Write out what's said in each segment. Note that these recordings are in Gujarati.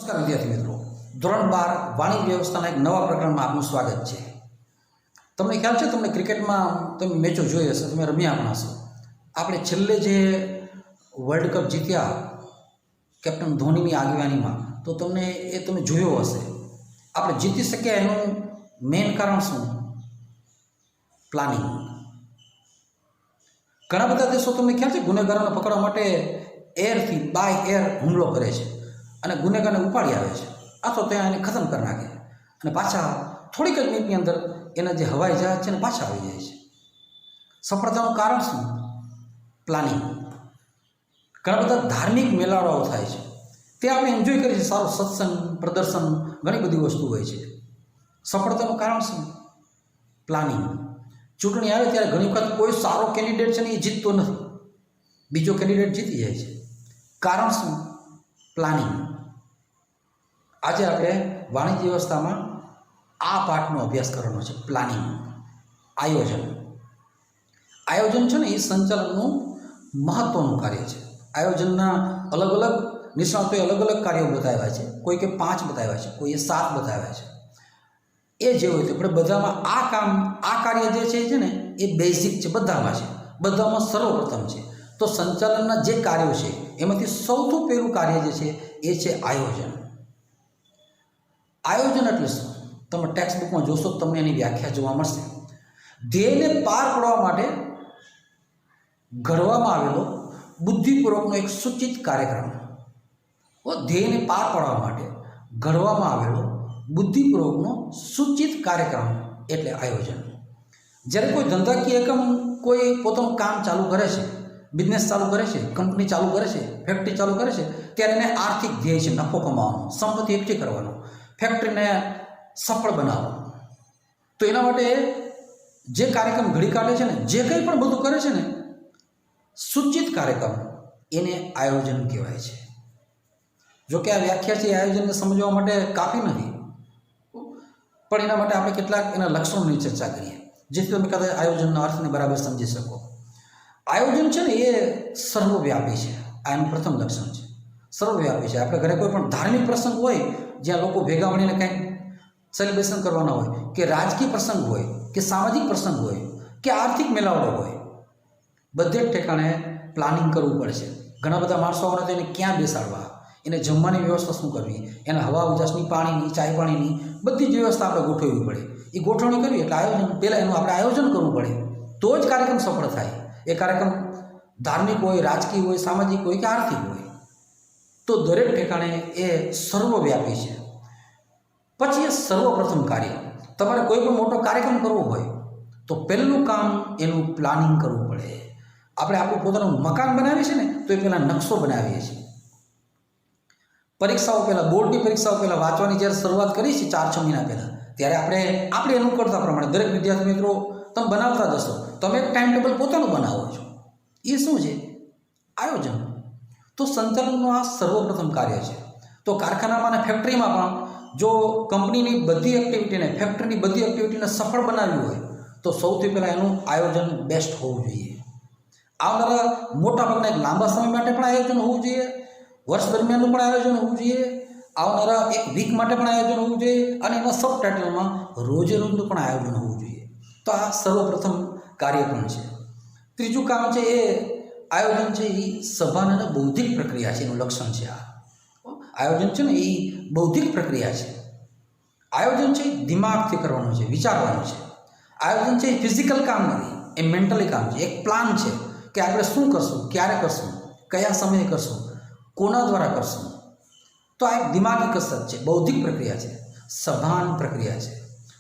નમસ્કાર વિદ્યાર્થી મિત્રો, ધોરણ 12 વાણિજ્ય વ્યવસ્થાના એક નવા પ્રકરણમાં આપનું સ્વાગત છે. તમને ખ્યાલ છે, તમને ક્રિકેટમાં તમે મેચો જોઈ હશે, તમે રમ્યા પણ હશો. આપણે છેલ્લે જે વર્લ્ડ કપ જીત્યા કેપ્ટન ધોનીની આગેવાનીમાં, તો તમને એ તમે જોયો હશે. આપણે જીતી શક્યા એનું મેઇન કારણ શું? પ્લાનિંગ. ઘણા બધા દેશો તમને ખ્યાલ છે ગુનેગારોને પકડવા માટે એરથી બાય એર હુમલો કરે છે અને ગુનેગારને ઉપાડી આવે છે, અથવા ત્યાં એને ખતમ કરી નાખે અને પાછા થોડીક જ મિનિટની અંદર એના જે હવાઈ જહાજ છે ને પાછા આવી જાય છે. સફળતાનું કારણ શું? પ્લાનિંગ. ઘણા બધા ધાર્મિક મેળાવડાઓ થાય છે, તે આપણે એન્જોય કરીએ છીએ, સારો સત્સંગ, પ્રદર્શન, ઘણી બધી વસ્તુ હોય છે. સફળતાનું કારણ શું? પ્લાનિંગ. ચૂંટણી આવે ત્યારે ઘણી વખત કોઈ સારો કેન્ડિડેટ છે ને એ જીતતો નથી, બીજો કેન્ડિડેટ જીતી જાય છે. કારણ શું? પ્લાનિંગ. આજે આપણે વાણિજ્ય વ્યવસ્થામાં આ પાઠનો અભ્યાસ કરવાનો છે. પ્લાનિંગ, આયોજન. આયોજન છે ને એ સંચાલનનું મહત્ત્વનું કાર્ય છે. આયોજનના અલગ અલગ નિષ્ણાતોએ અલગ અલગ કાર્યો બતાવ્યા છે. કોઈ કે 5 બતાવ્યા છે, કોઈએ 7 બતાવ્યા છે. એ જે હોય તો આપણે બધામાં આ કાર્ય જે છે ને એ બેઝિક છે, બધામાં છે, બધામાં સર્વપ્રથમ છે. તો સંચાલનના જે કાર્યો છે એમાંથી સૌથી પહેલું કાર્ય જે છે એ છે આયોજન. આયોજન એટલે શું? તમે ટેક્સ્ટ બુકમાં જોશો તો તમને એની વ્યાખ્યા જોવા મળશે. ધ્યેયને પાર પાડવા માટે ઘડવામાં આવેલો બુદ્ધિપૂર્વકનો એક સૂચિત કાર્યક્રમ. ધ્યેયને પાર પાડવા માટે ઘડવામાં આવેલો બુદ્ધિપૂર્વકનો સૂચિત કાર્યક્રમ એટલે આયોજન. જ્યારે કોઈ ધંધાકીય એકમ કોઈ પોતાનું કામ ચાલુ કરે છે, બિઝનેસ ચાલુ કરે છે, કંપની ચાલુ કરે છે, ફેક્ટરી ચાલુ કરે છે, ત્યારે એને આર્થિક ધ્યેય છે નફો કમાવાનો, સંપત્તિ એકઠી કરવાનો, ફેક્ટરીને સફળ બનાવવાનો. તો એના માટે જે કાર્યક્રમ ઘડી કાઢે છે ને, જે કંઈ પણ બધું કરે છે ને, સૂચિત કાર્યક્રમ, એને આયોજન કહેવાય છે. જો કે આ વ્યાખ્યા છે એ આયોજનને સમજવા માટે કાફી નથી, પણ એના માટે આપણે કેટલાક એના લક્ષણોની ચર્ચા કરીએ, જેથી તમે કદાચ આયોજનના અર્થને બરાબર સમજી શકો. આયોજન છે ને એ સર્વવ્યાપી છે. આ એનું પ્રથમ લક્ષણ છે, સર્વવ્યાપી છે. આપણે ઘરે કોઈ પણ ધાર્મિક પ્રસંગ હોય, જ્યાં લોકો ભેગા મળીને કંઈક સેલિબ્રેશન કરવાના હોય, કે રાજકીય પ્રસંગ હોય, કે સામાજિક પ્રસંગ હોય, કે આર્થિક મેળાવડો હોય, બધે જ ઠેકાણે પ્લાનિંગ કરવું પડશે. ઘણા બધા માણસો આવવાના તો એને ક્યાં બેસાડવા, એને જમવાની વ્યવસ્થા શું કરવી, એને હવા ઉજાસની, પાણીની, ચાય પાણીની બધી જ વ્યવસ્થા આપણે ગોઠવવી પડે. એ ગોઠવણી કરવી એટલે આયોજન, પહેલાં એનું આપણે આયોજન કરવું પડે, તો જ કાર્યક્રમ સફળ થાય. એ કાર્યક્રમ ધાર્મિક હોય, રાજકીય હોય, સામાજિક હોય કે આર્થિક હોય, તો દરેક ઠેકાણે એ સર્વવ્યાપી છે. પછી એ સર્વપ્રથમ કાર્ય, તમારે કોઈ પણ મોટો કાર્યક્રમ કરવો હોય તો પહેલું કામ એનું પ્લાનિંગ કરવું પડે. આપણે આપણું પોતાનું મકાન બનાવીએ છીએ ને, તો એ પહેલાં નકશો બનાવીએ છીએ. પરીક્ષાઓ પહેલાં, બોર્ડની પરીક્ષાઓ પહેલાં વાંચવાની જ્યારે શરૂઆત કરી છે 4-6 મહિના પહેલાં, ત્યારે આપણે અનુકૂળતા પ્રમાણે દરેક વિદ્યાર્થી મિત્રો તમે બનાવતા જશો. તમે એક ટાઈમ ટેબલ પોતાનું બનાવો છો. એ શું છે? આયોજન. તો સંચાલનનું આ સર્વપ્રથમ કાર્ય છે. તો કારખાનામાં અને ફેક્ટરીમાં પણ જો કંપનીની બધી એક્ટિવિટીને, ફેક્ટરીની બધી એક્ટિવિટીને સફળ બનાવવી હોય તો સૌથી પહેલાં એનું આયોજન બેસ્ટ હોવું જોઈએ. આવનારા મોટાભાગના એક લાંબા સમય માટે પણ આયોજન હોવું જોઈએ, વર્ષ દરમિયાનનું પણ આયોજન હોવું જોઈએ, આવનારા એક વીક માટે પણ આયોજન હોવું જોઈએ, અને એના સબ ટાઇટલમાં રોજે રોજનું પણ આયોજન હોવું જોઈએ. તો આ સર્વપ્રથમ કાર્ય પણ છે. ત્રીજું કામ છે એ આયોજન છે એ સભાન અને બૌદ્ધિક પ્રક્રિયા છે. એનું લક્ષણ છે આયોજન છે ને એ બૌદ્ધિક પ્રક્રિયા છે. આયોજન છે એ દિમાગથી કરવાનું છે, વિચારવાનું છે. આયોજન છે એ ફિઝિકલ કામ નથી, એ મેન્ટલી કામ છે. એક પ્લાન છે કે આપણે શું કરશું, ક્યારે કરશું, કયા સમયે કરશું, કોના દ્વારા કરશું. તો આ એક દિમાગી કસરત છે, બૌદ્ધિક પ્રક્રિયા છે, સભાન પ્રક્રિયા છે.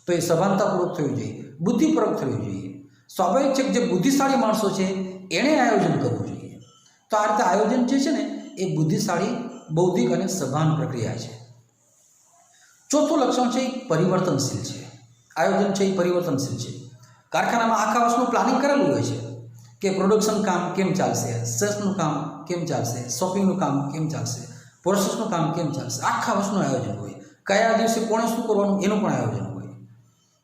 તો એ સભાનતાપૂર્વક થવી જોઈએ, બુદ્ધિપૂર્વક થવી જોઈએ. સ્વાભાવિક છે કે જે બુદ્ધિશાળી માણસો છે એણે આયોજન કરવું જોઈએ. તો આ રીતે આયોજન જે છે ને એ બુદ્ધિશાળી, બૌદ્ધિક અને સભાન પ્રક્રિયા છે. ચોથું લક્ષણ છે એ પરિવર્તનશીલ છે. આયોજન છે એ પરિવર્તનશીલ છે. કારખાનામાં આખા વર્ષનું પ્લાનિંગ કરેલું હોય છે કે પ્રોડક્શન કામ કેમ ચાલશે, સેલ્સનું કામ કેમ ચાલશે, શોપિંગનું કામ કેમ ચાલશે, પ્રોસેસનું કામ કેમ ચાલશે. આખા વર્ષનું આયોજન હોય. કયા દિવસે કોણે શું કરવાનું એનું પણ આયોજન હોય.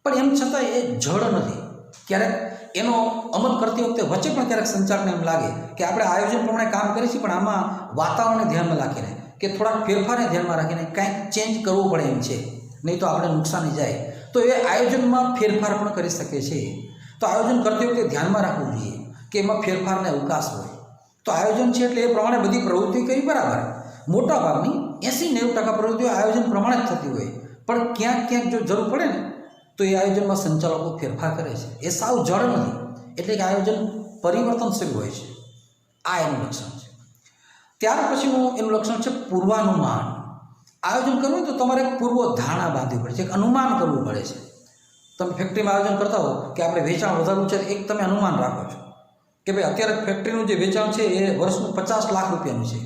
પણ એમ છતાં એ જડ નથી. ક્યારેક એનો અમલ કરતી વખતે વચ્ચે પણ ક્યારેક સંચાલકને એમ લાગે કે આપણે આયોજન પ્રમાણે કામ કરીએ છીએ, પણ આમાં વાતાવરણને ધ્યાનમાં રાખીને કે થોડાક ફેરફારને ધ્યાનમાં રાખીને કાંઈક ચેન્જ કરવું પડે એમ છે, નહીં તો આપણે નુકસાની જાય, તો એ આયોજનમાં ફેરફાર પણ કરી શકે છે. તો આયોજન કરતી વખતે ધ્યાનમાં રાખવું જોઈએ કે એમાં ફેરફારને અવકાશ હોય. તો આયોજન છે એટલે એ પ્રમાણે બધી પ્રવૃત્તિ કરી બરાબર, મોટા ભાગની 80-90% પ્રવૃત્તિઓ આયોજન પ્રમાણે જ થતી હોય, પણ ક્યાંક ક્યાંક જો જરૂર પડે ને તો એ આયોજનમાં સંચાલકો ફેરફાર કરે છે. એ સાવ જડ નથી, એટલે કે આયોજન પરિવર્તનશીલ હોય છે. આ એનું લક્ષણ છે. ત્યાર પછીનું એનું લક્ષણ છે પૂર્વાનુમાન. આયોજન કરવું હોય તો તમારે એક પૂર્વ ધારણા બાંધવી પડે છે, એક અનુમાન કરવું પડે છે. તમે ફેક્ટરીમાં આયોજન કરતા હો કે આપણે વેચાણ વધારવું છે, એક તમે અનુમાન રાખો છો કે ભાઈ અત્યારે ફેક્ટરીનું જે વેચાણ છે એ વર્ષનું 50 લાખ રૂપિયાનું છે,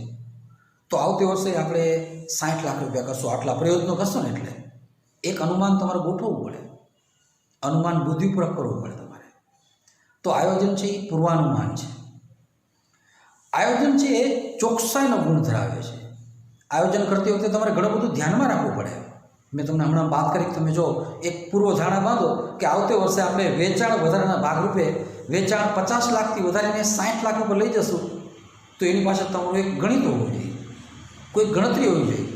તો આવતી વર્ષે આપણે 60 લાખ રૂપિયા કરશું, આટલા પ્રયોજનો કરશો ને. એટલે એક અનુમાન તમારે ગોઠવવું પડે, અનુમાન બુદ્ધિપૂર્વક કરવું પડે તમારે. તો આયોજન છે એ પૂર્વાનુમાન છે. આયોજન છે એ ચોકસાઈનો ગુણ ધરાવે છે. આયોજન કરતી વખતે તમારે ઘણું બધું ધ્યાનમાં રાખવું પડે. મેં તમને હમણાં વાત કરી કે તમે જો એક પૂર્વ ધારણા બાંધો કે આવતે વર્ષે આપણે વેચાણ વધારાના ભાગરૂપે વેચાણ 50 લાખથી વધારીને 60 લાખ ઉપર લઈ જશું, તો એની પાસે તમારું એક ગણિત હોવું જોઈએ, કોઈ ગણતરી હોવી જોઈએ.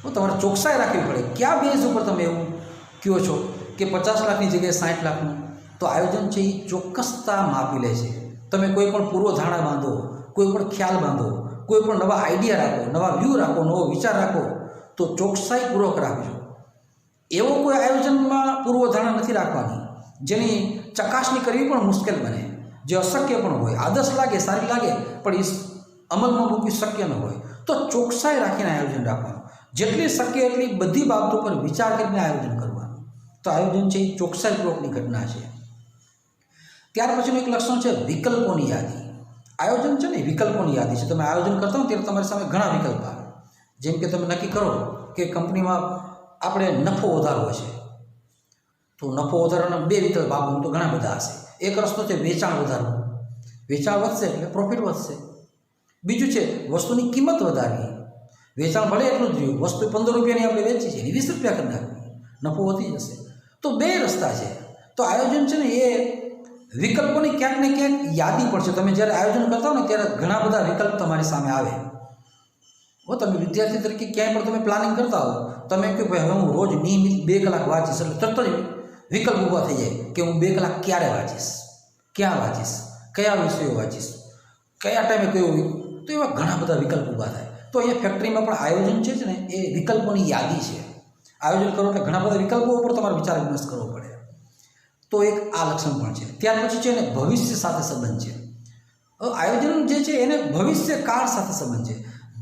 તો તમારે ચોકસાઈ રાખવી પડે. કયા બેઝ ઉપર તમે એવું કહો છો કે 50 લાખની જગ્યાએ 60 લાખનું? તો આયોજન છે એ ચોક્કસતા માપી લે છે. તમે કોઈ પણ પૂર્વ ધારણા બાંધો, કોઈ પણ ખ્યાલ બાંધો, કોઈ પણ નવા આઈડિયા રાખો, નવા વ્યૂ રાખો, નવો વિચાર રાખો, તો ચોકસાઈપૂર્વક રાખજો. એવો કોઈ આયોજનમાં પૂર્વધારણા નથી રાખવાની જેની ચકાસણી કરવી પણ મુશ્કેલ બને, જે અશક્ય પણ હોય. આદર્શ લાગે, સારી લાગે, પણ એ અમલમાં મૂકવી શક્ય ન હોય. તો ચોકસાઈ રાખીને આયોજન રાખવાનું. જેટલી શક્ય એટલી બધી બાબતો પર વિચાર કરીને આયોજન કરવાનું. તો આયોજન છે એ ચોકસાઈપૂર્વકની ઘટના છે. ત્યાર પછીનું એક લક્ષણ છે વિકલ્પોની યાદી. આયોજન છે ને વિકલ્પોની યાદી છે. તમે આયોજન કરતા હો ત્યારે તમારી સામે ઘણા વિકલ્પ આવે. જેમ કે તમે નક્કી કરો કે કંપનીમાં આપણે નફો વધારવો છે, તો નફો વધારવાના 2 વિકલ્પ આપો તો ઘણા બધા હશે. એક રસ્તો છે વેચાણ વધારવું, વેચાણ વધશે એટલે પ્રોફિટ વધશે. બીજું છે વસ્તુની કિંમત વધારવી, વેચાણ ભલે એટલું જ રહ્યું, વસ્તુ 15 રૂપિયાની આપણે વેચી છે એની 20 રૂપિયા કરી નાખવી, નફો વધી જશે. તો 2 રસ્તા છે. તો આયોજન છે ને એ વિકલ્પોની ક્યાંક ને ક્યાંક યાદી પડશે. તમે જ્યારે આયોજન કરતા હો ને ત્યારે ઘણા બધા વિકલ્પ તમારી સામે આવે. તમે વિદ્યાર્થી તરીકે ક્યાંય પણ તમે પ્લાનિંગ કરતા હો, તમે કહો ભાઈ હવે હું રોજ નિયમિત 2 કલાક વાંચીશ, એટલે તરત જ વિકલ્પ ઊભા થઈ જાય કે હું 2 કલાક ક્યારે વાંચીશ, ક્યાં વાંચીશ, કયા વિષયો વાંચીશ, કયા ટાઈમે કયું. તો એવા ઘણા બધા વિકલ્પ ઊભા થાય. તો અહીંયા ફેક્ટરીમાં પણ આયોજન છે ને એ વિકલ્પોની યાદી છે. આયોજન કરો એટલે ઘણા બધા વિકલ્પો ઉપર તમારે વિચાર વિમર્શ કરવો પડે. તો એક આ લક્ષણ પણ છે. ત્યાર પછી છે એને ભવિષ્ય સાથે સંબંધ છે. આયોજન જે છે એને ભવિષ્યકાળ સાથે સંબંધ છે.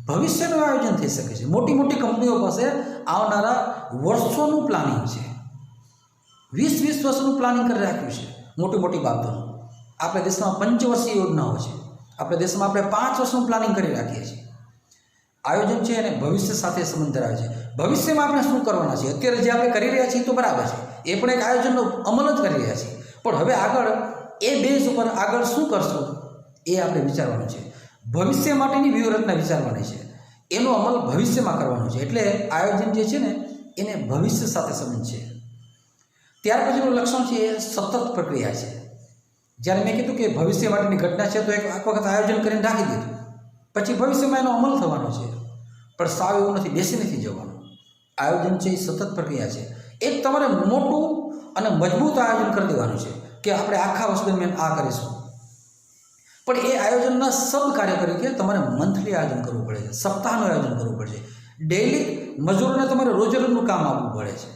ભવિષ્યનું આયોજન થઈ શકે છે. મોટી મોટી કંપનીઓ પાસે આવનારા વર્ષોનું પ્લાનિંગ છે, 20-20 વર્ષનું પ્લાનિંગ કરી રાખ્યું છે મોટી મોટી બાબતોનું. આપણા દેશમાં 5 વર્ષીય યોજનાઓ છે, આપણા દેશમાં આપણે 5 વર્ષનું પ્લાનિંગ કરી રાખીએ છીએ. આયોજન છે અને ભવિષ્ય સાથે સંબંધ ધરાવે છે. ભવિષ્યમાં આપણે શું કરવાના છે, અત્યારે જે આપણે કરી રહ્યા છીએ તો બરાબર છે, એ પણ એક આયોજનનો અમલ જ કરી રહ્યા છીએ, પણ હવે આગળ એ બેઝ ઉપર આગળ શું કરશું એ આપણે વિચારવાનું છે. ભવિષ્ય માટેની વ્યૂહરચના વિચારવાની છે, એનો અમલ ભવિષ્યમાં કરવાનો છે. એટલે આયોજન જે છે ને એને ભવિષ્ય સાથે સંબંધ છે. ત્યાર પછીનું લક્ષણ છે એ સતત પ્રક્રિયા છે. જ્યારે મેં કીધું કે ભવિષ્ય માટેની ઘટના છે તો એક વખત આયોજન કરીને રાખી દીધું, પછી ભવિષ્યમાં એનો અમલ થવાનો છે, પણ સાવ એવું નથી, બેસી નથી જવાનું. આયોજન છે એ સતત પ્રક્રિયા છે. એક તમારે મોટું અને મજબૂત આયોજન કરી દેવાનું છે કે આપણે આખા વર્ષ દરમિયાન આ કરીશું, પણ એ આયોજનના સબ કાર્ય તરીકે તમારે મંથલી આયોજન કરવું પડે છે, સપ્તાહનું આયોજન કરવું પડે છે, ડેઇલી મજૂરોને તમારે રોજે રોજનું કામ આપવું પડે છે.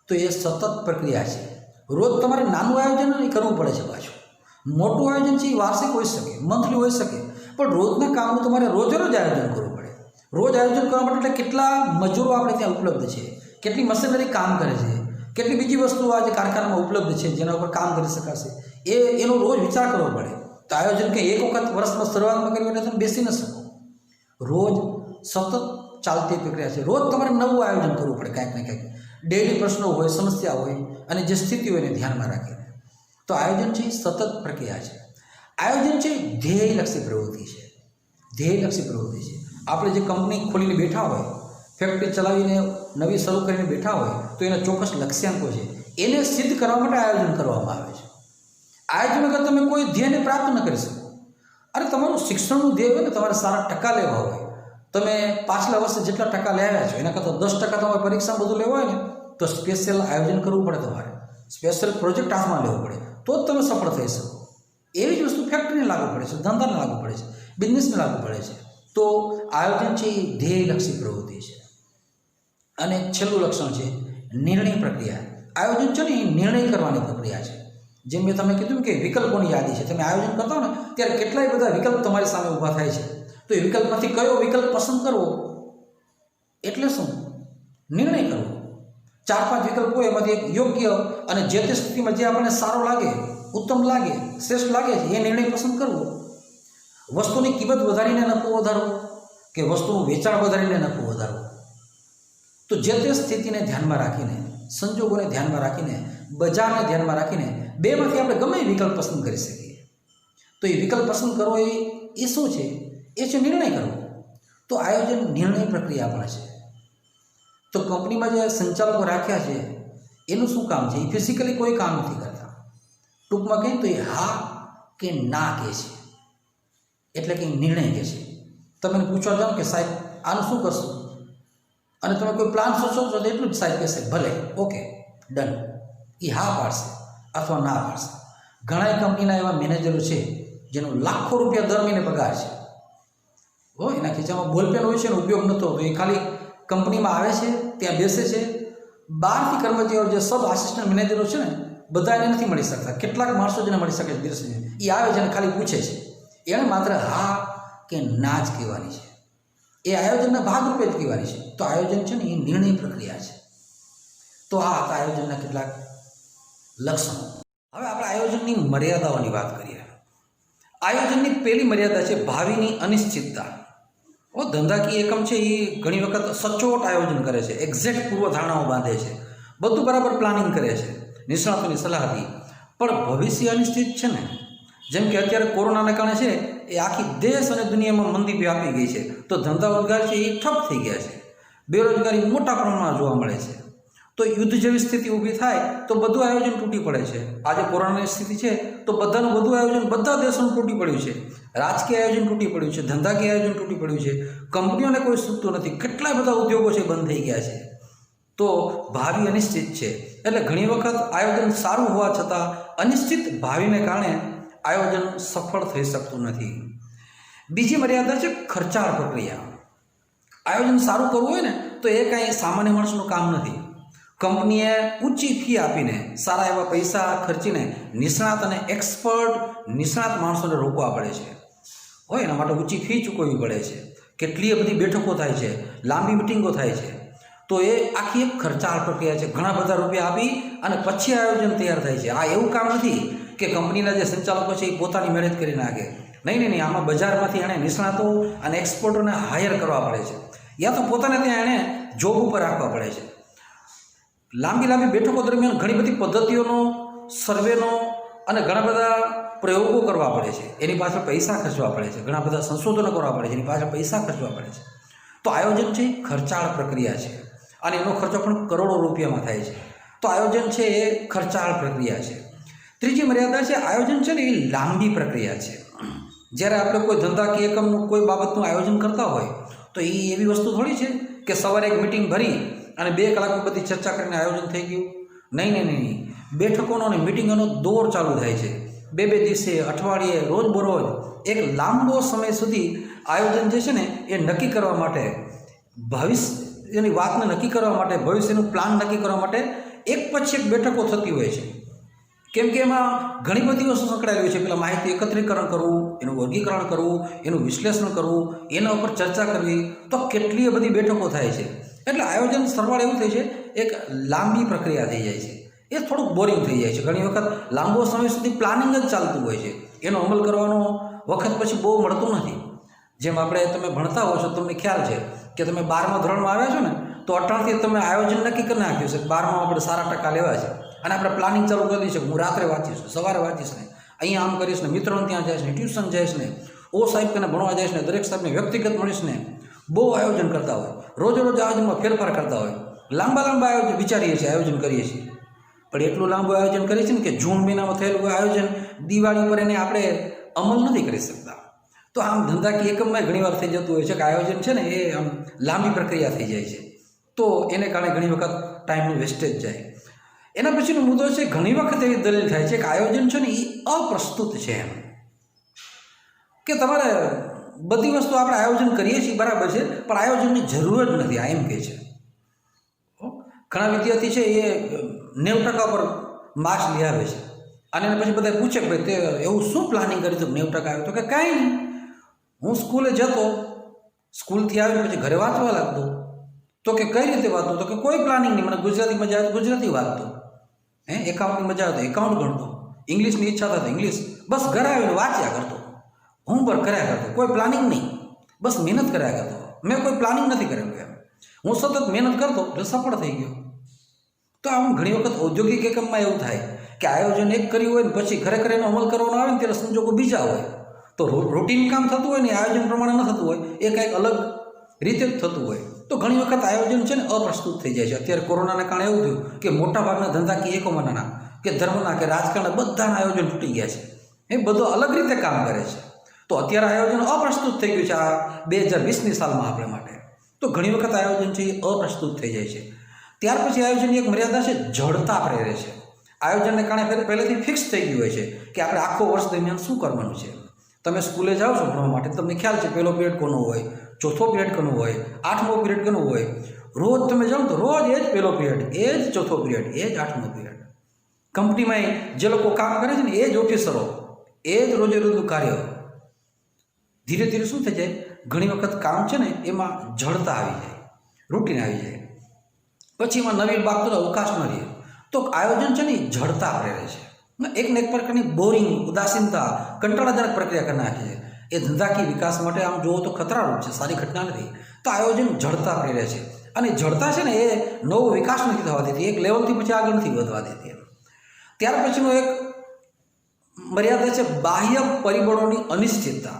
તો એ સતત પ્રક્રિયા છે. રોજ તમારે નાનું આયોજન નહીં કરવું પડે છે. પાછું મોટું આયોજન છે એ વાર્ષિક હોઈ શકે, મંથલી હોઈ શકે, પણ રોજના કામનું તમારે રોજે રોજ આયોજન કરવું પડે. રોજ આયોજન કરવા માટે એટલે કેટલા મજૂરો આપણે ત્યાં ઉપલબ્ધ છે, કેટલી મશીનરી કામ કરે છે, કેટલી બીજી વસ્તુઓ આજે કારખાનામાં ઉપલબ્ધ છે જેના ઉપર કામ કરી શકાશે, એનો રોજ વિચાર કરવો પડે. તો આયોજન કે એક વખત વર્ષમાં શરૂઆતમાં કર્યું એટલે તમે બેસી ન શકો. રોજ સતત ચાલતી પ્રક્રિયા છે. રોજ તમારે નવું આયોજન કરવું પડે, કાંઈક ને કાંઈક. ડેઇલી પ્રશ્નો હોય, સમસ્યા હોય અને જે સ્થિતિ હોય એને ધ્યાનમાં રાખીને. તો આયોજન છે એ સતત પ્રક્રિયા છે. આયોજન છે ધ્યેયલક્ષી પ્રવૃત્તિ છે. ધ્યેયલક્ષી પ્રવૃત્તિ છે. આપણે જે કંપની ખોલીને બેઠા હોય, ફેક્ટરી ચલાવીને નવી શરૂ કરીને બેઠા હોય તો એના ચોક્કસ લક્ષ્યાંકો છે, એને સિદ્ધ કરવા માટે આયોજન કરવામાં આવે છે. આયોજન વગર તમે કોઈ ધ્યેયને પ્રાપ્ત ન કરી શકો. અરે તમારું શિક્ષણનું ધ્યેય હોય ને, તમારે સારા ટકા લેવા હોય તમે પાછલા વર્ષે જેટલા ટકા લાવ્યા છો એના કરતાં 10% તમારે પરીક્ષા બધું લેવું હોય ને તો સ્પેશિયલ આયોજન કરવું પડે, તમારે સ્પેશિયલ પ્રોજેક્ટ હાથમાં લેવો પડે, તો જ તમે સફળ થઈ શકો. એવી જ વસ્તુ ફેક્ટરીને લાગુ પડે છે, ધંધાને લાગુ પડે છે, બિઝનેસને લાગુ પડે છે. તો આયોજન છે એ ધ્યેયલક્ષી પ્રવૃત્તિ છે. અને છેલ્લું લક્ષણ છે નિર્ણય પ્રક્રિયા. આયોજન છે ને એ નિર્ણય કરવાની પ્રક્રિયા છે. જેમ મેં તમને કીધું કે વિકલ્પોની યાદી છે. તમે આયોજન કરતા હો ને ત્યારે કેટલાય બધા વિકલ્પ તમારી સામે ઊભા થાય છે. તો એ વિકલ્પમાંથી કયો વિકલ્પ પસંદ કરવો એટલે શું? નિર્ણય કરવો. 4-5 વિકલ્પ હોય એમાંથી એક યોગ્ય અને જે તે સ્થિતિમાં જે આપણને સારો લાગે, ઉત્તમ લાગે, શ્રેષ્ઠ લાગે છે એ નિર્ણય પસંદ કરવો. વસ્તુની કિંમત વધારીને નફો વધારવો કે વસ્તુનું વેચાણ વધારીને નફો વધારવો. તો જે તે સ્થિતિને ધ્યાનમાં રાખીને, સંજોગોને ધ્યાનમાં રાખીને, બજારને ધ્યાનમાં રાખીને બેમાંથી આપણે ગમે એ વિકલ્પ પસંદ કરી શકીએ. તો એ વિકલ્પ પસંદ કરવો એ શું છે? એ છે નિર્ણય કરવો. તો આયોજન નિર્ણય પ્રક્રિયા પણ છે. તો કંપનીમાં જે સંચાલકો રાખ્યા છે એનું શું કામ છે? એ ફિઝિકલી કોઈ કામ નથી કરતા. ટૂંકમાં કહીએ તો એ હા કે ના કહે છે, એટલે કે નિર્ણય કહે છે. તમે પૂછવા જાઓ કે સાહેબ આનું શું કરશું, અને તમે કોઈ પ્લાન સોચો છો તો એટલું જ સાહેબ કહેશે ભલે, ઓકે, ડન. એ હા પાડશે અથવા ના પાડશે. ઘણા કંપનીના એવા મેનેજરો છે જેનો લાખો રૂપિયા દર મહિને પગાર છે. એના ખીચામાં બોલપેન હોય છે ને ઉપયોગ નહોતો, તો એ ખાલી કંપનીમાં આવે છે, ત્યાં બેસે છે. બહારથી કર્મચારીઓ જે સબ આસિસ્ટન્ટ મેનેજરો છે ને બધા એને નથી મળી શકતા. કેટલાક માણસો જેને મળી શકે છે, એ આવે છે અને ખાલી પૂછે છે. એણે માત્ર હા કે ના જ કહેવાની છે. એ આયોજનના ભાગરૂપે જ કહેવાની છે. તો આયોજન છે ને એ નિર્ણય પ્રક્રિયા છે. તો આ હતા આયોજનના કેટલાક લક્ષણો. હવે આપણે આયોજનની મર્યાદાઓની વાત કરીએ. આયોજનની પહેલી મર્યાદા છે ભાવિની અનિશ્ચિતતા. ધંધાકીય એકમ છે એ ઘણી વખત સચોટ આયોજન કરે છે, એક્ઝેક્ટ પૂર્વધારણાઓ બાંધે છે, બધું બરાબર પ્લાનિંગ કરે છે નિષ્ણાતોની સલાહથી. પણ ભવિષ્ય અનિશ્ચિત છે ને, જેમ કે અત્યારે કોરોનાને કારણે છે એ આખી દેશ અને દુનિયામાં મંદી વ્યાપી ગઈ છે. તો ધંધા રોજગાર છે એ ઠપ થઈ ગયા છે, બેરોજગારી મોટા પ્રમાણમાં જોવા મળે છે. તો યુદ્ધ જેવી સ્થિતિ ઊભી થાય તો બધું આયોજન તૂટી પડે છે. આજે કોરોનાની સ્થિતિ છે તો બધાનું બધું આયોજન બધા દેશોનું તૂટી પડ્યું છે. રાજકીય આયોજન તૂટી પડ્યું છે, ધંધાકીય આયોજન તૂટી પડ્યું છે, કંપનીઓને કોઈ સૂચતું નથી, કેટલાય બધા ઉદ્યોગો છે બંધ થઈ ગયા છે. તો ભાવિ અનિશ્ચિત છે. એટલે ઘણી વખત આયોજન સારું હોવા છતાં અનિશ્ચિત ભાવિને કારણે આયોજન સફળ થઈ શકતું નથી. બીજી મર્યાદા છે ખર્ચાળ પ્રક્રિયા. આયોજન સારું કરવું હોય ને તો એ કાંઈ સામાન્ય માણસનું કામ નથી. કંપનીએ ઊંચી ફી આપીને સારા એવા પૈસા ખર્ચીને નિષ્ણાત અને નિષ્ણાત માણસોને રોકવા પડે છે. એના માટે ઊંચી ફી ચૂકવવી પડે છે. કેટલીય બધી બેઠકો થાય છે, લાંબી મિટિંગો થાય છે. તો એ આખી એક ખર્ચાળ પ્રક્રિયા છે. ઘણા બધા રૂપિયા આપી અને પછી આયોજન તૈયાર થાય છે. આ એવું કામ નથી કે કંપનીના જે સંચાલકો છે એ પોતાની મહેનત કરી નાખે. નહીં. આમાં બજારમાંથી એણે નિષ્ણાતો અને એક્સપર્ટોને હાયર કરવા પડે છે, યા તો પોતાને ત્યાં એણે જોબ ઉપર રાખવા પડે છે. લાંબી બેઠકો દરમિયાન ઘણી બધી પદ્ધતિઓનો, સર્વેનો અને ઘણા બધા પ્રયોગો કરવા પડે છે. એની પાછળ પૈસા ખર્ચવા પડે છે, ઘણા બધા સંશોધનો કરવા પડે છે, એની પાછળ પૈસા ખર્ચવા પડે છે. તો આયોજન છે ખર્ચાળ પ્રક્રિયા છે અને એનો ખર્ચો પણ કરોડો રૂપિયામાં થાય છે. તો આયોજન છે એ ખર્ચાળ પ્રક્રિયા છે. ત્રીજી મર્યાદા છે આયોજન છે ને એ લાંબી પ્રક્રિયા છે. જ્યારે આપણે કોઈ ધંધાકીય એકમનું કોઈ બાબતનું આયોજન કરતા હોય તો એ એવી વસ્તુ થોડી છે કે સવારે એક મિટિંગ ભરી અને 2 કલાકની બધી ચર્ચા કરીને આયોજન થઈ ગયું. નહીં. બેઠકોનો અને મિટિંગોનો દોર ચાલુ થાય છે. 2 દિવસે, અઠવાડિયે, રોજબરોજ એક લાંબો સમય સુધી આયોજન જે છે ને એ નક્કી કરવા માટે, ભવિષ્યની વાતને નક્કી કરવા માટે, ભવિષ્યનું પ્લાન નક્કી કરવા માટે એક પછી એક બેઠકો થતી હોય છે. કેમ કે એમાં ઘણી બધી વસ્તુ સંકળાયેલી હોય છે. પેલા માહિતી એકત્રીકરણ કરવું, એનું વર્ગીકરણ કરવું, એનું વિશ્લેષણ કરવું, એના ઉપર ચર્ચા કરવી, તો કેટલી બધી બેઠકો થાય છે. એટલે આયોજન સરવાળે એવું થાય છે એક લાંબી પ્રક્રિયા થઈ જાય છે. એ થોડુંક બોરિંગ થઈ જાય છે. ઘણી વખત લાંબો સમય સુધી પ્લાનિંગ જ ચાલતું હોય છે. એનો અમલ કરવાનો વખત પછી બહુ મળતું નથી. જેમ તમે ભણતા હો છો, તમને ખ્યાલ છે કે તમે 12મા ધોરણમાં આવ્યા છો ને તો અટાણથી તમે આયોજન નક્કી કરી નાખ્યું છે. 12માં આપણે સારા ટકા લેવા છે અને આપણે પ્લાનિંગ ચાલુ કરી દઈશું. હું રાત્રે વાંચીશ, સવારે વાંચીશ ને, અહીંયા આમ કરીશ ને, મિત્રોને ત્યાં જઈશ ને, ટ્યુશન જઈશ ને, સાહેબ કને ભણવા જઈશ ને, દરેક સાહેબને વ્યક્તિગત મળીશ ને. બહુ આયોજન કરતા હોય, રોજ આયોજનમાં ફેરફાર કરતા હોય, લાંબા આયોજન વિચારીએ છીએ, આયોજન કરીએ છીએ. પણ એટલું લાંબુ આયોજન કરીએ છીએ ને કે જૂન મહિનામાં થયેલું આયોજન દિવાળી પર એને આપણે અમલ નથી કરી શકતા. તો આમ ધંધાકીય એકમમાં ઘણીવાર થઈ જતું હોય છે કે આયોજન છે ને એ આમ લાંબી પ્રક્રિયા થઈ જાય છે, તો એને કારણે ઘણી વખત ટાઈમનું વેસ્ટેજ જાય. એના પછીનો મુદ્દો છે, ઘણી વખત એવી દલીલ થાય છે કે આયોજન છે ને એ અપ્રસ્તુત છે, એમ કે તમારે બધી વસ્તુ આપણે આયોજન કરીએ છીએ બરાબર છે, પણ આયોજનની જરૂર જ નથી, આ એમ કહે છે. ઘણા વિદ્યાર્થી છે એ 90% પર માર્ક્સ લઈ આવે છે અને એને પછી બધા પૂછે કે ભાઈ તે એવું શું પ્લાનિંગ કર્યું હતું 90% આવ્યો? તો કે કાંઈ નહીં, હું સ્કૂલે જતો, સ્કૂલથી આવીને પછી ઘરે વાંચવા લાગતો. તો કે કઈ રીતે વાંચતો? તો કે કોઈ પ્લાનિંગ નહીં, મને ગુજરાતી મજા આવે તો ગુજરાતી વાંચતો, એકાઉન્ટની મજા આવે તો એકાઉન્ટ ગણતો, ઇંગ્લિશની ઈચ્છા થાય તો ઇંગ્લિશ, બસ ઘરે આવીને વાંચ્યા કરતો, હોમવર્ક કર્યા કરતો, કોઈ પ્લાનિંગ નહીં, બસ મહેનત કર્યા કરતો. મેં કોઈ પ્લાનિંગ નથી કરેલું, એમ હું સતત મહેનત કરતો એટલે સફળ થઈ ગયો. તો આમ ઘણી વખત ઔદ્યોગિક એકમમાં એવું થાય કે આયોજન એક કર્યું હોય ને પછી ખરેખર એનો અમલ કરવાનો આવે ને ત્યારે સંજોગો બીજા હોય. તો રૂટીન કામ થતું હોય ને આયોજન પ્રમાણે ન થતું હોય, એ કંઈક અલગ રીતે જ થતું હોય. તો ઘણી વખત આયોજન છે ને અપ્રસ્તુત થઈ જાય છે. અત્યારે કોરોનાના કારણે એવું થયું કે મોટાભાગના ધંધાકીય એકમોના કે ધર્મના કે રાજકારણના બધાના આયોજન તૂટી ગયા છે, એ બધો અલગ રીતે કામ કરે છે. તો અત્યારે આયોજન અપ્રસ્તુત થઈ ગયું છે આ 2020ની સાલમાં આપણે માટે. તો ઘણી વખત આયોજન છે એ અપ્રસ્તુત થઈ જાય છે. ત્યાર પછી આયોજનની એક મર્યાદા છે, જડતા પ્રેરે છે. આયોજનને કારણે પહેલેથી ફિક્સ થઈ ગયું હોય છે કે આપણે આખો વર્ષ દરમિયાન શું કરવાનું છે. તમે સ્કૂલે જાઓ છો ભણવા માટે, તમને ખ્યાલ છે પહેલો પિરિયડ કોનો હોય, ચોથો પિરિયડ કોનો હોય, 8મો પિરિયડ કોનો હોય. રોજ તમે જાઓ તો રોજ એ જ પહેલો પિરિયડ, એ જ ચોથો પિરિયડ, એ જ 8મો પિરિયડ. કંપનીમાં જે લોકો કામ કરે છે ને એ જ ઓફિસરો, એ જ રોજે રોજનું કાર્ય. ધીરે ધીરે શું થઈ જાય, ઘણી વખત કામ છે ને એમાં જડતા આવી જાય, રૂટીન આવી જાય, પછી એમાં નવી બાબતોનો અવકાશ ન રહે. તો આયોજન છે ને એ જડતા પ્રેરે છે. એકને એક પ્રકારની બોરિંગ, ઉદાસીનતા, કંટાળાજનક પ્રક્રિયા કરી નાખે છે. એ ધંધાકીય વિકાસ માટે આમ જુઓ તો ખતરારૂપ છે, સારી ઘટના નથી. તો આયોજન જડતા પ્રેરે છે, અને જડતા છે ને એ નવો વિકાસ નથી થવા દેતી, એક લેવલથી પછી આગળ નથી વધવા દેતી. ત્યાર પછીનો એક મર્યાદા છે, બાહ્ય પરિબળોની અનિશ્ચિતતા.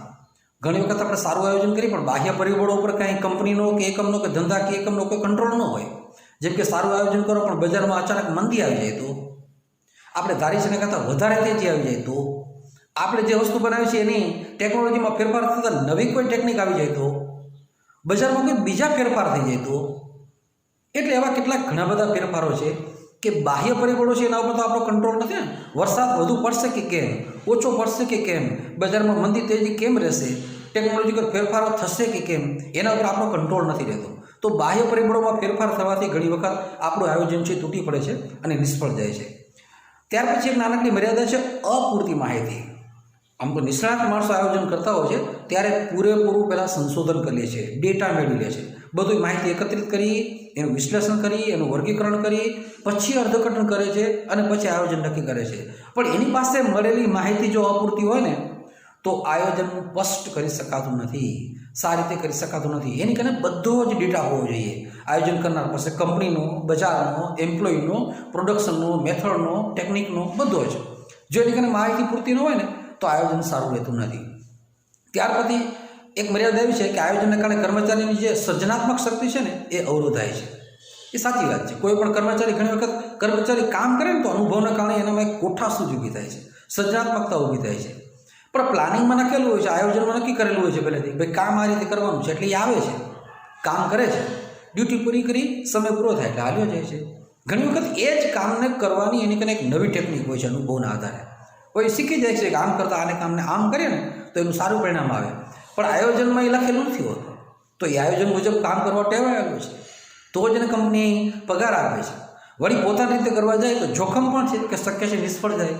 ઘણી વખત આપણે સારું આયોજન કરીએ પણ બાહ્ય પરિબળો ઉપર કાંઈ કંપનીનો કે એકમનો કે ધંધાકીય એકમનો કોઈ કંટ્રોલ ન હોય. જેમ કે સારું આયોજન કરો પણ બજારમાં અચાનક મંદી આવી જાય તો, આપણે ધારી છે કરતાં વધારે તેજી આવી જાય તો, આપણે જે વસ્તુ બનાવી છે એની ટેકનોલોજીમાં ફેરફાર થતાં નવી કોઈ ટેકનિક આવી જાય તો, બજારમાં કોઈ બીજા ફેરફાર થઈ જાય તો. એટલે એવા કેટલાક ઘણા બધા ફેરફારો છે કે બાહ્ય પરિબળો છે એના ઉપર તો આપણો કંટ્રોલ નથી ને. વરસાદ વધુ પડશે કે કેમ, ઓછો પડશે કે કેમ, બજારમાં મંદી તેજી કેમ રહેશે, ટેકનોલોજીકલ ફેરફારો થશે કે કેમ, એના ઉપર આપણો કંટ્રોલ નથી રહેતો. તો બાહ્ય પરિબળોમાં ફેરફાર થવાથી ઘણી વખત આપણું આયોજન છે તૂટી પડે છે અને નિષ્ફળ જાય છે. ત્યાર પછી એક નાનકડી મર્યાદા છે, અપૂરતી માહિતી. આમ તો નિષ્ણાત માણસો આયોજન કરતા હોય છે ત્યારે પૂરેપૂરું પહેલાં સંશોધન કરી લે છે, ડેટા મેળવી લે છે, બધી માહિતી એકત્રિત કરી, એનું વિશ્લેષણ કરી, એનું વર્ગીકરણ કરી, પછી અર્થઘટન કરે છે અને પછી આયોજન નક્કી કરે છે. પણ એની પાસે મળેલી માહિતી જો અપૂરતી હોય ને તો આયોજન સ્પષ્ટ કરી શકાતું નથી, સારી રીતે કરી શકાતું નથી. એની કારણે બધો જ ડેટા હોવો જોઈએ આયોજન કરનાર પાસે, કંપનીનો, બજારનો, એમ્પ્લોયનો, પ્રોડક્શનનો, મેથડનો, ટેકનિકનો, બધો જ. જો એની કારણે માહિતી પૂરતી ન હોય ને તો આયોજન સારું રહેતું નથી. ત્યાર પછી એક મર્યાદા એવી છે કે આયોજનને કારણે કર્મચારીની જે સર્જનાત્મક શક્તિ છે ને એ અવરોધાય છે. એ સાચી વાત છે. કોઈ પણ કર્મચારી, ઘણી વખત કર્મચારી કામ કરે ને તો અનુભવના કારણે એનામાં એક કોઠાસૂઝ ઊભી થાય છે, સર્જનાત્મકતા ઊભી થાય છે. પણ પ્લાનિંગમાં નાખેલું હોય છે, આયોજનમાં નક્કી કરેલું હોય છે પહેલેથી, ભાઈ કામ આ રીતે કરવાનું છે એટલે એ આવે છે, કામ કરે છે, ડ્યુટી પૂરી કરી સમય પૂરો થાય એટલે હાલ્યો જાય છે. ઘણી વખત એ જ કામને કરવાની એની કને એક નવી ટેકનિક હોય છે, અનુભવના આધારે કોઈ શીખી જાય છે કે આમ કરતાં આને કામને આમ કરીએ ને તો એનું સારું પરિણામ આવે. પણ આયોજનમાં એ લખેલું નથી હોતું. તો એ આયોજન મુજબ કામ કરવા ટેવાયેલું છે તો જ એને કંપની પગાર આપે છે. વળી પોતાની રીતે કરવા જાય તો જોખમ પણ છે કે શક્ય છે નિષ્ફળ જાય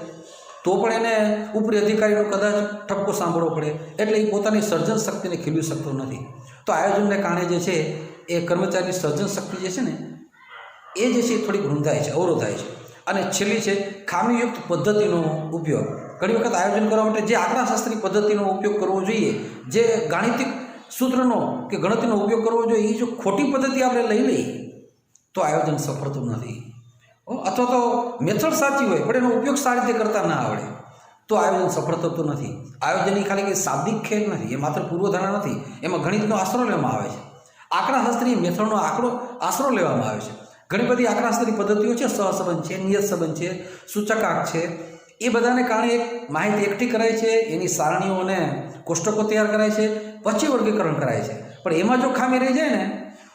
તો પણ એને ઉપરી અધિકારીનો કદાચ ઠપકો સાંભળવો પડે, એટલે એ પોતાની સર્જન શક્તિને ખીલવી શકતો નથી. તો આયોજનને કારણે જે છે એ કર્મચારીની સર્જન શક્તિ જે છે ને એ જે છે થોડીક રૂંધાય છે, અવરોધાય છે. અને છેલ્લી છે ખામીયુક્ત પદ્ધતિનો ઉપયોગ. ઘણી વખત આયોજન કરવા માટે જે આંકડાશાસ્ત્રી પદ્ધતિનો ઉપયોગ કરવો જોઈએ, જે ગાણિતિક સૂત્રનો કે ગણતરીનો ઉપયોગ કરવો જોઈએ, એ જો ખોટી પદ્ધતિ આપણે લઈ લઈએ તો આયોજન સફળ થતું નથી. અથવા તો મેથડ સાચી હોય પણ એનો ઉપયોગ સારી રીતે કરતા ના આવડે તો આયોજન સફળ થતું નથી. આયોજન એ ખાલી કંઈ શાબ્દિક ખેલ નથી, એ માત્ર પૂર્વધારણા નથી, એમાં ગણિતનો આશરો લેવામાં આવે છે, આંકડાશાસ્ત્રીય મેથડનો આશરો લેવામાં આવે છે. ઘણી બધી આંકડાશાસ્ત્રી પદ્ધતિઓ છે, સહસંબંધ છે, નિયત સંબંધ છે, સૂચકાંક છે, એ બધાને કારણે એક માહિતી એકઠી કરાય છે, એની સારણીઓ અને કોષ્ટકો તૈયાર કરાય છે, પછી વર્ગીકરણ કરાય છે. પણ એમાં જો ખામી રહી જાય ને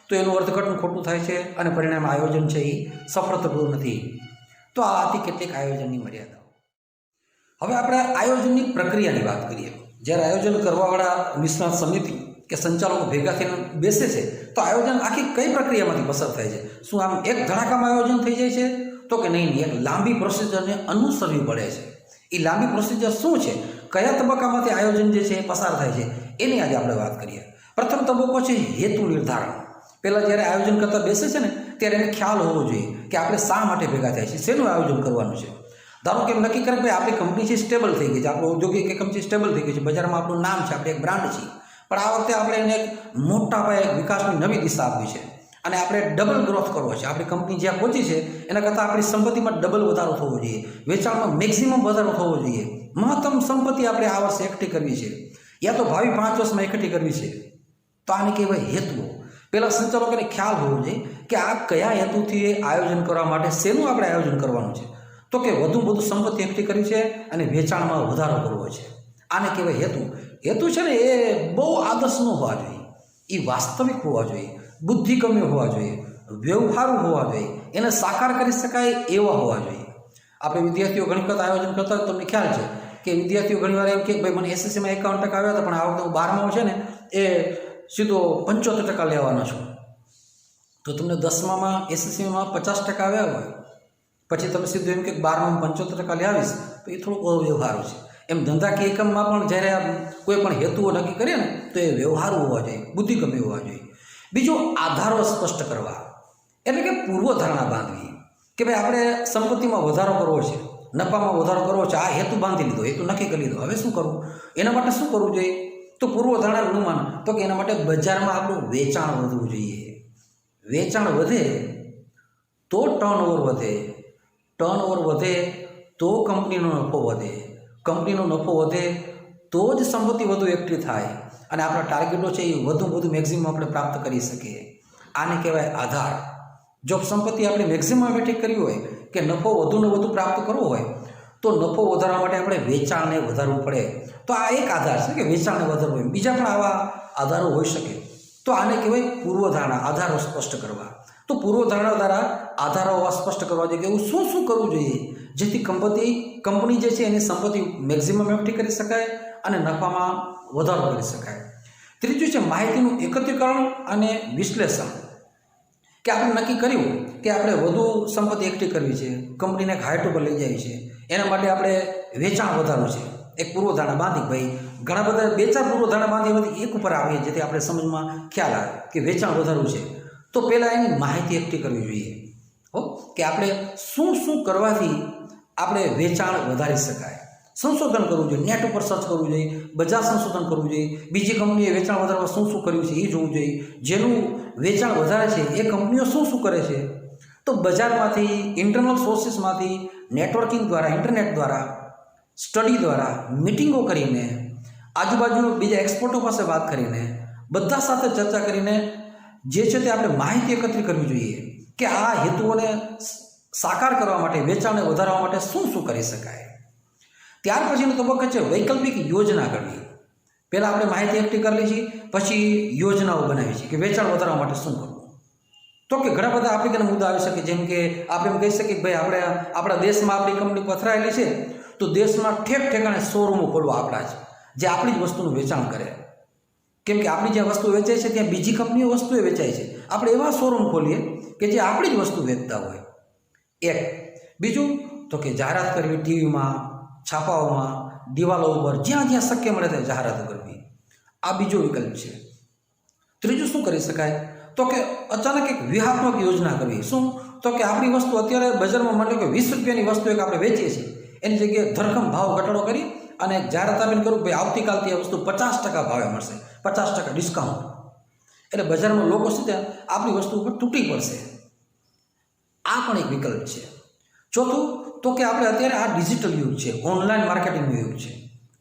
તો એનું અર્થઘટન ખોટું થાય છે અને પરિણામે આયોજન છે એ સફળ થતું નથી. તો આ હતી કેટલીક આયોજનની મર્યાદાઓ. હવે આપણે આયોજનની પ્રક્રિયાની વાત કરીએ. જ્યારે આયોજન કરવાવાળા નિષ્ણાત સમિતિ કે સંચાલકો ભેગા થઈને બેસે છે તો આયોજન આખી કઈ પ્રક્રિયામાંથી પસાર થાય છે? શું આમ એક ધડાકામાં આયોજન થઈ જાય છે? તો કે નહીં, એક લાંબી પ્રોસિજરને અનુસરવી પડે છે. એ લાંબી પ્રોસિજર શું છે, કયા તબક્કામાંથી આયોજન જે છે એ પસાર થાય છે, એની આજે આપણે વાત કરીએ. પ્રથમ તબક્કો છે હેતુ નિર્ધારણ. પહેલાં જ્યારે આયોજન કરતાં બેસે છે ને ત્યારે એને ખ્યાલ હોવો જોઈએ કે આપણે શા માટે ભેગા થાય છે, શેનું આયોજન કરવાનું છે. ધારો કે નક્કી કરે ભાઈ આપણી કંપની છે સ્ટેબલ થઈ ગઈ છે, આપણું ઔદ્યોગિક એકમ છે સ્ટેબલ થઈ ગઈ છે, બજારમાં આપણું નામ છે, આપણે એક બ્રાન્ડ છીએ, પણ આ વખતે આપણે એને એક મોટા પાયે વિકાસની નવી દિશા આપવી છે અને આપણે ડબલ ગ્રોથ કરવો છે. આપણી કંપની જ્યાં પહોંચી છે એના કરતાં આપણી સંપત્તિમાં ડબલ વધારો થવો જોઈએ, વેચાણમાં મેક્સિમમ વધારો થવો જોઈએ, મહત્તમ સંપત્તિ આપણે આ વર્ષે એકઠી કરવી છે યા તો ભાવિ 5 વર્ષમાં એકઠી કરવી છે. તો આને કહેવાય હેતુઓ. પહેલાં સંચાલકોને ખ્યાલ હોવો જોઈએ કે આ કયા હેતુથી આયોજન કરવા માટે શેનું આપણે આયોજન કરવાનું છે. તો કે વધુ સંપત્તિ એકઠી કરવી છે અને વેચાણમાં વધારો કરવો છે. આને કહેવાય હેતુ. હેતુ છે ને એ બહુ આદર્શ ન હોવા જોઈએ, એ વાસ્તવિક હોવા જોઈએ, બુદ્ધિગમ્ય હોવા જોઈએ, વ્યવહારુ હોવા જોઈએ, એને સાકાર કરી શકાય એવા હોવા જોઈએ. આપણે વિદ્યાર્થીઓ ઘણી વખત આયોજન કરતા હોય, તમને ખ્યાલ છે કે વિદ્યાર્થીઓ ઘણીવાર એમ કે ભાઈ મને એસએસસીમાં 51% આવ્યા હતા, પણ આ વખતે હું 12માં છે ને એ સીધો 75% લેવાનો છું. તો તમને 10માં એસએસસીમાં 50% આવ્યા હોય, પછી તમે સીધું એમ કે 12માં 75% લઈ આવીશ, તો એ થોડુંક અવ્યવહારું છે. એમ ધંધાકીય એકમમાં પણ જ્યારે કોઈ પણ હેતુઓ નક્કી કરીએ ને તો એ વ્યવહારુ હોવા જોઈએ, બુદ્ધિગમ્ય હોવા જોઈએ. બીજું, આધારો સ્પષ્ટ કરવા, એટલે કે પૂર્વધારણા બાંધવી કે ભાઈ આપણે સંપત્તિમાં વધારો કરવો છે, નફામાં વધારો કરવો છે, આ હેતુ બાંધી લીધો, હેતુ નક્કી કરી લીધો. હવે શું કરવું, એના માટે શું કરવું જોઈએ? તો પૂર્વધારણા અનુમાન, તો કે એના માટે બજારમાં આપણું વેચાણ વધવું જોઈએ. વેચાણ વધે તો ટર્નઓવર વધે, ટર્નઓવર વધે તો કંપનીનો નફો વધે, કંપનીનો નફો વધે તો જ સંપત્તિ વધુ એકઠી થાય અને આપણા ટાર્ગેટો છે એ વધુ મેક્સિમમ આપણે પ્રાપ્ત કરી શકીએ. આને કહેવાય આધાર. જો સંપત્તિ આપણે મેક્સિમમ એકઠી કરવી હોય કે નફો વધુને વધુ પ્રાપ્ત કરવો હોય તો નફો વધારવા માટે આપણે વેચાણને વધારવું પડે. તો આ એક આધાર છે કે વેચાણને વધારવું હોય. બીજા પણ આવા આધારો હોઈ શકે. તો આને કહેવાય પૂર્વધારણા, આધારો સ્પષ્ટ કરવા. તો પૂર્વધારણા દ્વારા આધારો સ્પષ્ટ કરવા જોઈએ કે એવું શું કરવું જોઈએ જેથી કંપની જે છે એની સંપત્તિ મેક્સિમમ એકઠી કરી શકાય અને નફામાં વધારો કરી શકાય. ત્રીજું છે માહિતીનું એકત્રીકરણ અને વિશ્લેષણ. કે આપણે નક્કી કર્યું કે આપણે વધુ સંપત્તિ એકઠી કરવી છે, કંપનીને એક હાઈટ ઉપર લઈ જાય છે, એના માટે આપણે વેચાણ વધારવું છે. એક પૂર્વધારણા બાંધી, ભાઈ ઘણા બધા 2-4 પૂર્વધારણા બાંધી એક ઉપર આવીએ જેથી આપણે સમજમાં ખ્યાલ આવે કે વેચાણ વધારવું છે. તો પહેલાં એની માહિતી એકઠી કરવી જોઈએ કે આપણે શું કરવાથી આપણે વેચાણ વધારી શકાય. સંશોધન કરવું જોઈએ, નેટ ઉપર સર્ચ કરવું જોઈએ, બજાર સંશોધન કરવું જોઈએ, બીજી કંપનીએ વેચાણ વધારવા શું કર્યું છે એ જોવું જોઈએ. જેનું વેચાણ વધારે છે એ કંપનીઓ શું કરે છે. તો બજારમાંથી, ઇન્ટરનલ સોર્સિસમાંથી, નેટવર્કિંગ દ્વારા, ઇન્ટરનેટ દ્વારા, સ્ટડી દ્વારા, મિટિંગો કરીને, આજુબાજુ બીજા એક્સપર્ટો પાસે વાત કરીને, બધા સાથે ચર્ચા કરીને જે છે તે આપણે માહિતી એકત્રિત કરવી જોઈએ કે આ હેતુઓને સાકાર કરવા માટે, વેચાણને વધારવા માટે શું કરી શકાય. ત્યાર પછીનો તબક્કો છે વૈકલ્પિક યોજના કરવી. પહેલાં આપણે માહિતી એકઠી કરી લઈએ છીએ, પછી યોજનાઓ બનાવી છે કે વેચાણ વધારવા માટે શું કરવું. તો કે ઘણા બધા આપણે મુદ્દા આવી શકે, જેમ કે આપણે એમ કહી શકીએ કે ભાઈ આપણા દેશમાં આપણી કંપની પથરાયેલી છે તો દેશમાં ઠેકાણે શોરૂમો ખોલવા આપણા જ, જે આપણી જ વસ્તુનું વેચાણ કરે. કેમ કે આપણી જે વસ્તુ વેચાય છે ત્યાં બીજી કંપનીઓ વસ્તુએ વેચાય છે. આપણે એવા શોરૂમ ખોલીએ કે જે આપણી જ વસ્તુ વેચતા હોય. એક. બીજું તો કે જાહેરાત કરવી, ટીવીમાં, છાપાઓમાં, દિવાલો ઉપર, જ્યાં શક્ય મળે ત્યાં જાહેરાતો કરવી. આ બીજો વિકલ્પ છે. ત્રીજું શું કરી શકાય તો કે અચાનક એક વ્યૂહાત્મક યોજના કરવી. શું તો કે આપણી વસ્તુ અત્યારે બજારમાં માની લો કે 20 રૂપિયાની વસ્તુ એક આપણે વેચીએ છીએ, એની જગ્યાએ ધરખમ ભાવ ઘટાડો કરી અને જાહેરાત આપીને કરું ભાઈ આવતીકાલથી આ વસ્તુ 50% ભાવે મળશે, 50% ડિસ્કાઉન્ટ. એટલે બજારમાં લોકો સીધા આપણી વસ્તુ ઉપર તૂટી પડશે. આ પણ એક વિકલ્પ છે. ચોથું તો કે આપણે અત્યારે આ ડિજિટલ યુગ છે, ઓનલાઈન માર્કેટિંગનો યુગ છે.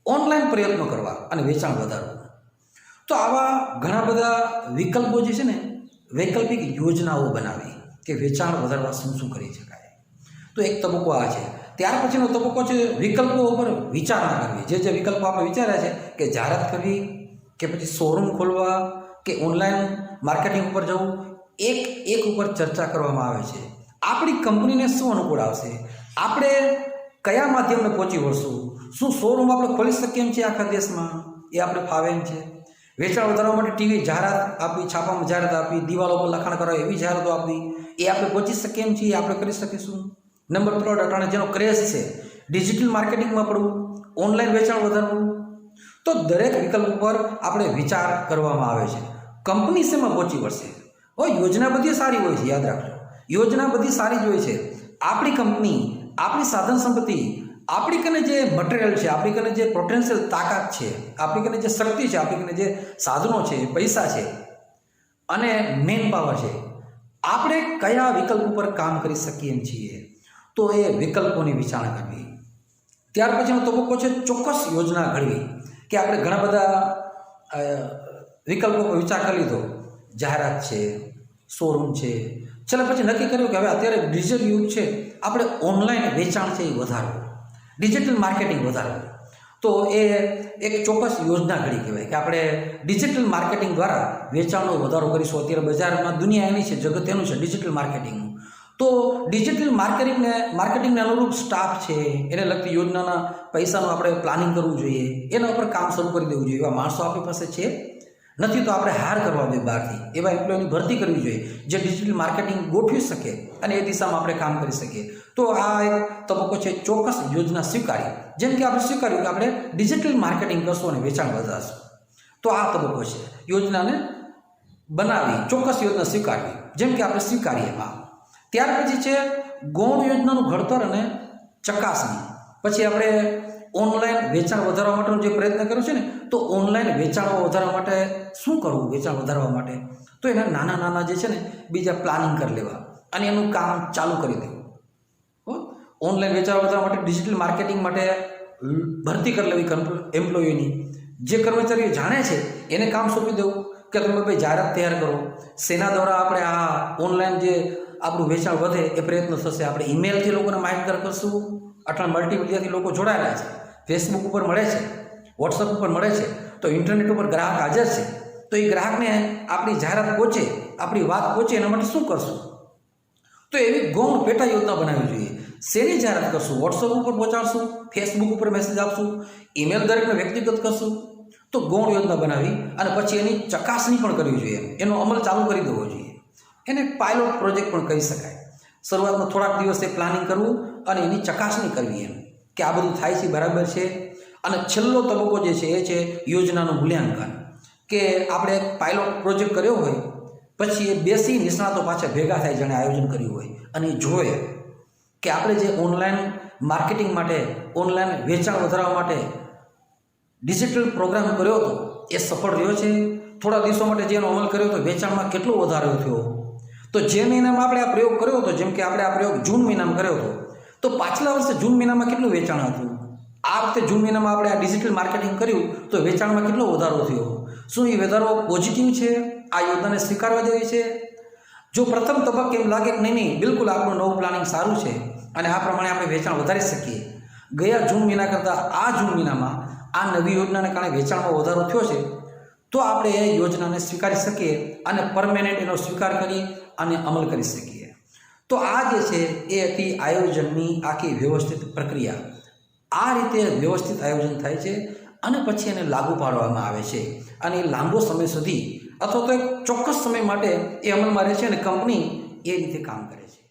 ઓનલાઈન પ્રયત્નો કરવા અને વેચાણ વધારવું. તો આવા ઘણા બધા વિકલ્પો જે છે ને, વૈકલ્પિક યોજનાઓ બનાવી કે વેચાણ વધારવા શું કરી શકાય. તો એક તબક્કો આ છે. ત્યાર પછીનો તબક્કો છે વિકલ્પો ઉપર વિચારણા કરવી. જે વિકલ્પો આપણે વિચાર્યા છે કે જાહેરાત કરવી કે પછી શોરૂમ ખોલવા કે ઓનલાઈન માર્કેટિંગ ઉપર જવું, એક ઉપર ચર્ચા કરવામાં આવે છે. આપણી કંપનીને શું અનુકૂળ આવશે, આપણે કયા માધ્યમને પહોંચી વળશું, શું શોરૂમ આપણે ખોલી શકીએ એમ છે આખા દેશમાં, એ આપણે ફાવે એમ છે. વેચાણ વધારવા માટે ટીવી જાહેરાત આપવી, છાપામાં જાહેરાત આપવી, દિવાલો પર લખાણ કરાવે એવી જાહેરાતો આપવી, એ આપણે પહોંચી શકીએ એમ છીએ, આપણે કરી શકીશું. નંબર 3, અટાણે જેનો ક્રેઝ છે ડિજિટલ માર્કેટિંગમાં પડવું, ઓનલાઈન વેચાણ વધારવું. તો દરેક વિકલ્પ ઉપર આપણે વિચાર કરવામાં આવે છે. કંપની શેમાં પહોંચી વળશે? યોજના બધી સારી હોય છે, યાદ રાખજો, યોજના બધી સારી જ હોય છે. આપણી કંપની, આપણી સાધન સંપત્તિ, આપણી કને જે મટીરિયલ છે, આપણી કને જે પોટેન્શિયલ તાકાત છે, આપણી કને જે શક્તિ છે, આપણી કને જે સાધનો છે, પૈસા છે અને મેન પાવર છે, આપણે કયા વિકલ્પ ઉપર કામ કરી શકીએ એમ છીએ, તો એ વિકલ્પોની વિચારણા કરવી. ત્યાર પછીનો તબક્કો છે ચોક્કસ યોજના ઘડવી, કે આપણે ઘણા બધા વિકલ્પો પર વિચાર કરી લીધો, જાહેરાત છે, શોરૂમ છે, ચાલો પછી નક્કી કર્યું કે હવે અત્યારે ડિજિટલ યુગ છે, આપણે ઓનલાઈન વેચાણ છે એ વધારવું, ડિજિટલ માર્કેટિંગ વધારવું. તો એ એક ચોક્કસ યોજના ઘડી કહેવાય કે આપણે ડિજિટલ માર્કેટિંગ દ્વારા વેચાણનો વધારો કરીશું. અત્યારે બજારમાં દુનિયા એની છે, જગત એનું છે ડિજિટલ માર્કેટિંગનું. તો ડિજિટલ માર્કેટિંગને અનુરૂપ સ્ટાફ છે, એને લગતી યોજનાના પૈસાનું આપણે પ્લાનિંગ કરવું જોઈએ, એના ઉપર કામ શરૂ કરી દેવું જોઈએ. એવા માણસો આપણી પાસે છે નથી તો આપણે હાર કરવા જોઈએ બહારથી, એવા એમ્પ્લોયની ભરતી કરવી જોઈએ જે ડિજિટલ માર્કેટિંગ ગોઠવી શકે અને એ દિશામાં આપણે કામ કરી શકીએ. તો આ એક તબક્કો છે ચોક્કસ યોજના સ્વીકારી. જેમ કે આપણે સ્વીકાર્યું કે આપણે ડિજિટલ માર્કેટિંગ કરશું અને વેચાણ વધારશું, તો આ તબક્કો છે યોજનાને બનાવી, ચોક્કસ યોજના સ્વીકારવી, જેમ કે આપણે સ્વીકારીએ. ત્યાર પછી છે ગૌણ યોજનાનું ઘડતર અને ચકાસણી. પછી આપણે ઓનલાઈન વેચાણ વધારવા માટેનો જે પ્રયત્ન કર્યો છે ને, તો ઓનલાઈન વેચાણ વધારવા માટે શું કરવું, વેચાણ વધારવા માટે તો એના નાના જે છે ને બીજા પ્લાનિંગ કરી લેવા અને એનું કામ ચાલુ કરી દેવું. ઓનલાઈન વેચાણ વધારવા માટે ડિજિટલ માર્કેટિંગ માટે ભરતી કરી લેવી એમ્પ્લોયીની. જે કર્મચારીઓ જાણે છે એને કામ સોંપી દેવું કે તમે ભાઈ જાહેરાત તૈયાર કરો, શેના દ્વારા આપણે આ ઓનલાઈન જે આપણું વેચાણ વધે એ પ્રયત્ન થશે. આપણે ઈમેલથી લોકોને માહિતગાર કરશું. આટલા મલ્ટીમીડિયાથી લોકો જોડાયેલા છે, ફેસબુક ઉપર મળે છે, વોટ્સઅપ ઉપર મળે છે, તો ઇન્ટરનેટ ઉપર ગ્રાહક હાજર છે. તો એ ગ્રાહકને આપણી જાહેરાત પહોંચે, આપણી વાત પહોંચે, એના માટે શું કરશું? તો એવી ગૌણ પેટા યોજના બનાવવી જોઈએ. શેની જાહેરાત કરશું? વોટ્સઅપ ઉપર પહોંચાડશું, ફેસબુક ઉપર મેસેજ આપશું, ઈમેલ દરેકને વ્યક્તિગત કરશું. તો ગૌણ યોજના બનાવી અને પછી એની ચકાસણી પણ કરવી જોઈએ, એનો અમલ ચાલુ કરી દેવો જોઈએ. એને પાયલોટ પ્રોજેક્ટ પણ કહી શકાય. શરૂઆતમાં થોડાક દિવસે પ્લાનિંગ કરવું અને એની ચકાસણી કરવી, એમ કે આ બધું થાય છે બરાબર છે. અને છેલ્લો તબક્કો જે છે એ છે યોજનાનું મૂલ્યાંકન, કે આપણે એક પાયલોટ પ્રોજેક્ટ કર્યો હોય પછી એ બેસી નિષ્ણાતો પાછા ભેગા થાય જેણે આયોજન કર્યું હોય અને એ જોવે કે આપણે જે ઓનલાઈન માર્કેટિંગ માટે, ઓનલાઈન વેચાણ વધારવા માટે ડિજિટલ પ્રોગ્રામ કર્યો હતો એ સફળ રહ્યો છે. થોડા દિવસો માટે જેનો અમલ કર્યો હતો વેચાણમાં કેટલો વધારો થયો. તો જે મહિનામાં આપણે આ પ્રયોગ કર્યો હતો, જેમ કે આપણે આ પ્રયોગ જૂન મહિનામાં કર્યો હતો, તો પાછલા વર્ષે જૂન મહિનામાં કેટલું વેચાણ હતું. આ વખતે જૂન મહિનામાં આપણે આ ડિજિટલ માર્કેટિંગ કર્યું તો વેચાણમાં કેટલો વધારો થયો. શું એ વધારો પોઝિટિવ છે? આ યોજનાને સ્વીકારવા જેવી છે? જો પ્રથમ તબક્કે એમ લાગે કે નહીં બિલકુલ આપણું નવું પ્લાનિંગ સારું છે અને આ પ્રમાણે આપણે વેચાણ વધારી શકીએ, ગયા જૂન મહિના કરતાં આ જૂન મહિનામાં આ નવી યોજનાને કારણે વેચાણમાં વધારો થયો છે, તો આપણે એ યોજનાને સ્વીકારી શકીએ અને પરમેનન્ટ એનો સ્વીકાર કરી અને અમલ કરી શકીએ. તો આ જે છે એ હતી આયોજનની આખી વ્યવસ્થિત પ્રક્રિયા. આ રીતે વ્યવસ્થિત આયોજન થાય છે અને પછી એને લાગુ પાડવામાં આવે છે અને એ લાંબો સમય સુધી અથવા તો એક ચોક્કસ સમય માટે એ અમલમાં રહે છે અને કંપની એ રીતે કામ કરે છે.